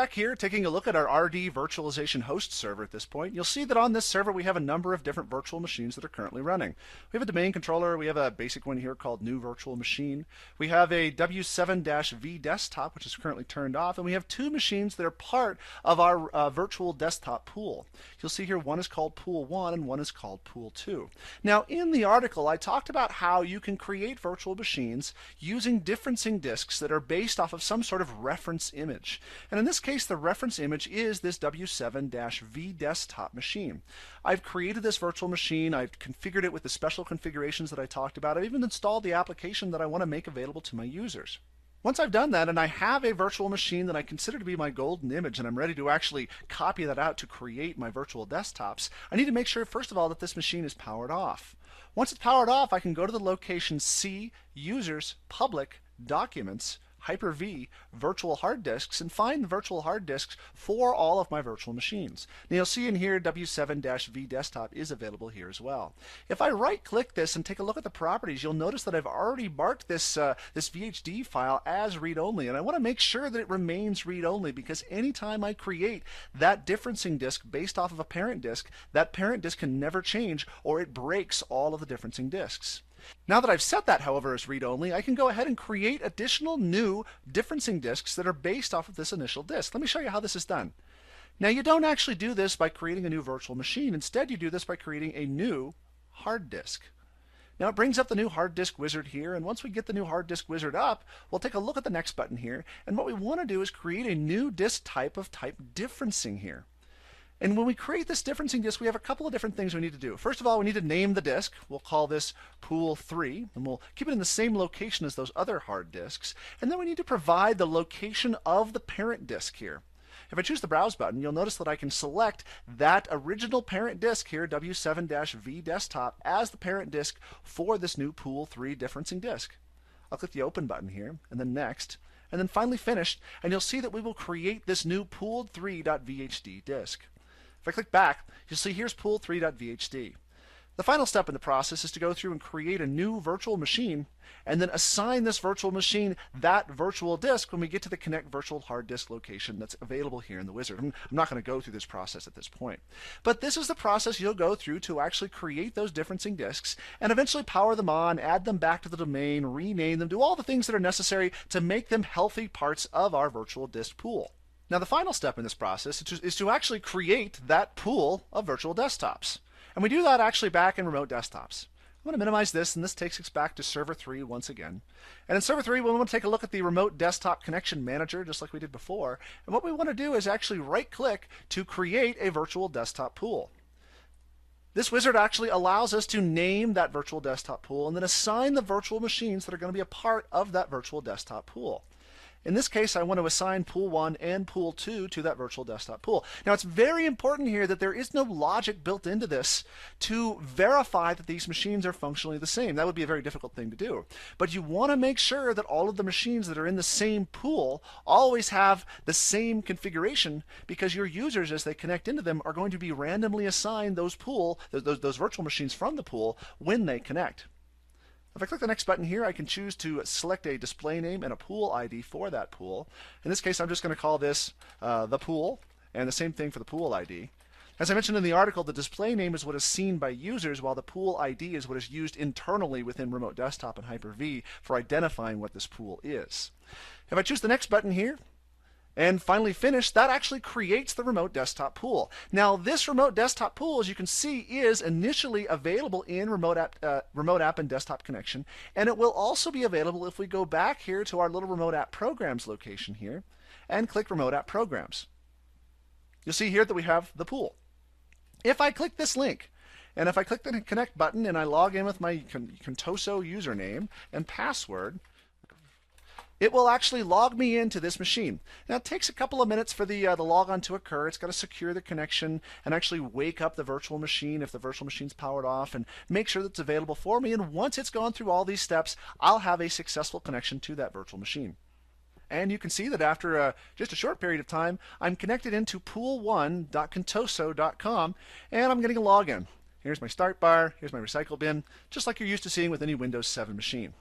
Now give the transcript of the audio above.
back here taking a look at our RD virtualization host server at this point. You'll see that on this server we have a number of different virtual machines that are currently running. We have a domain controller, we have a basic one here called new virtual machine. We have a W7-V desktop, which is currently turned off, and we have two machines that are part of our virtual desktop pool. You'll see here one is called Pool 1 and one is called Pool 2. Now in the article I talked about how you can create virtual machines using differencing disks that are based off of some sort of reference image. And in this case, the reference image is this W7-V desktop machine. I've created this virtual machine. I've configured it with the special configurations that I talked about. I've even installed the application that I want to make available to my users. Once I've done that and I have a virtual machine that I consider to be my golden image and I'm ready to actually copy that out to create my virtual desktops, I need to make sure, first of all, that this machine is powered off. Once it's powered off, I can go to the location C, Users, Public, Documents, Hyper-V, Virtual Hard Disks, and find the virtual hard disks for all of my virtual machines. Now you'll see in here W7-V desktop is available here as well. If I right-click this and take a look at the properties, you'll notice that I've already marked this VHD file as read-only, and I want to make sure that it remains read-only because anytime I create that differencing disk based off of a parent disk, that parent disk can never change or it breaks all of the differencing disks. Now that I've set that, however, as read-only, I can go ahead and create additional new differencing disks that are based off of this initial disk. Let me show you how this is done. Now you don't actually do this by creating a new virtual machine. Instead, you do this by creating a new hard disk. Now it brings up the new hard disk wizard here, and once we get the new hard disk wizard up, we'll take a look at the next button here, and what we want to do is create a new disk type of type differencing here. And when we create this differencing disk, we have a couple of different things we need to do. First of all, we need to name the disk. We'll call this Pool 3, and we'll keep it in the same location as those other hard disks. And then we need to provide the location of the parent disk here. If I choose the Browse button, you'll notice that I can select that original parent disk here, W7-V desktop, as the parent disk for this new Pool 3 differencing disk. I'll click the Open button here, and then Next, and then finally Finished, and you'll see that we will create this new Pool3.VHD disk. If I click back, you'll see here's Pool3.VHD. The final step in the process is to go through and create a new virtual machine and then assign this virtual machine that virtual disk when we get to the Connect Virtual Hard Disk location that's available here in the wizard. I'm not going to go through this process at this point. But this is the process you'll go through to actually create those differencing disks and eventually power them on, add them back to the domain, rename them, do all the things that are necessary to make them healthy parts of our virtual disk pool. Now the final step in this process is to actually create that pool of virtual desktops. And we do that actually back in remote desktops. I'm going to minimize this, and this takes us back to Server 3 once again. And in Server 3, we want to take a look at the Remote Desktop Connection Manager, just like we did before. And what we want to do is actually right-click to create a virtual desktop pool. This wizard actually allows us to name that virtual desktop pool and then assign the virtual machines that are going to be a part of that virtual desktop pool. In this case, I want to assign Pool 1 and Pool 2 to that virtual desktop pool. Now, it's very important here that there is no logic built into this to verify that these machines are functionally the same. That would be a very difficult thing to do. But you want to make sure that all of the machines that are in the same pool always have the same configuration, because your users, as they connect into them, are going to be randomly assigned those virtual machines from the pool when they connect. If I click the next button here, I can choose to select a display name and a pool ID for that pool. In this case, I'm just going to call this the pool, and the same thing for the pool ID. As I mentioned in the article, the display name is what is seen by users, while the pool ID is what is used internally within Remote Desktop and Hyper-V for identifying what this pool is. If I choose the next button here, and finally Finish, that actually creates the remote desktop pool. Now this remote desktop pool, as you can see, is initially available in remote app and desktop connection, and it will also be available if we go back here to our little remote app programs location here and click remote app programs. You'll see here that we have the pool. If I click this link, and if I click the connect button and I log in with my Contoso username and password, it will actually log me into this machine. Now it takes a couple of minutes for the logon to occur. It's got to secure the connection and actually wake up the virtual machine if the virtual machine's powered off and make sure that it's available for me. And once it's gone through all these steps, I'll have a successful connection to that virtual machine. And you can see that after just a short period of time, I'm connected into pool1.contoso.com, and I'm getting a login. Here's my start bar, here's my recycle bin, just like you're used to seeing with any Windows 7 machine.